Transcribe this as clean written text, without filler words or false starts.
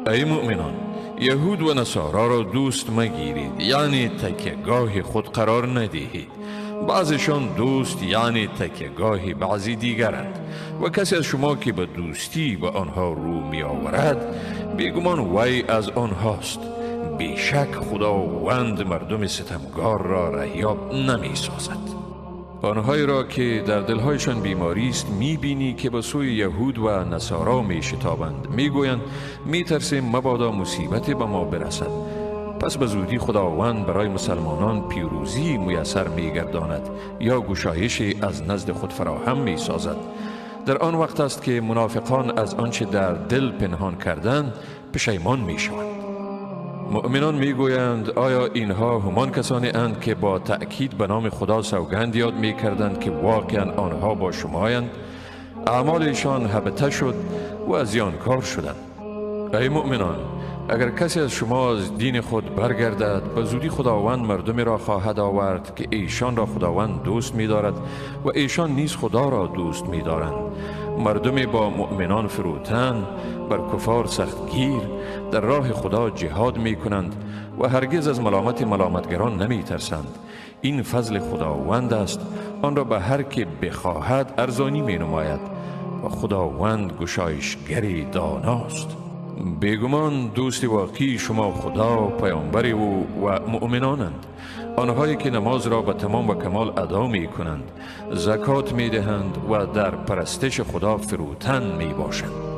ای مؤمنان، یهود و نصارا را دوست مگیرید، یعنی تکیهگاه خود قرار ندهید. بعضشان دوست یعنی تکیهگاه بعضی دیگرند، و کسی از شما که به دوستی به آنها رو می آورد بیگمان وی از آنهاست. بیشک خداوند مردم ستمگار را رهیاب نمی سازد. آنهایی را که در دلهایشان بیماری است می بینی که به سوی یهود و نصارا می شتابند، می گویند می ترسیم مبادا مصیبتی به ما برسد. پس به زودی خداوند برای مسلمانان پیروزی میسر می گرداند یا گشایشی از نزد خود فراهم می سازد. در آن وقت است که منافقان از آنچه در دل پنهان کردند پشیمان می شوند. مؤمنان می گویند آیا اینها همان کسانی اند که با تأکید به نام خدا سوگند یاد می کردند که واقعا آنها با شمایند؟ اعمالشان هبطه شد و زیانکار شدند. ای مؤمنان، اگر کسی از شما از دین خود برگردد، به زودی خداوند مردمی را خواهد آورد که ایشان را خداوند دوست می دارد و ایشان نیز خدا را دوست می دارند. مردمی با مؤمنان فروتن، بر کفار سختگیر، در راه خدا جهاد می کنند و هرگز از ملامتگران نمی ترسند. این فضل خداوند است، آن را به هر که بخواهد ارزانی می نماید و خداوند گشایشگری داناست. بیگمان دوست واقعی شما خدا، پیامبر او و مؤمنانند، آنهایی که نماز را به تمام و کمال ادا می کنند، زکات می دهند و در پرستش خدا فروتن می باشند.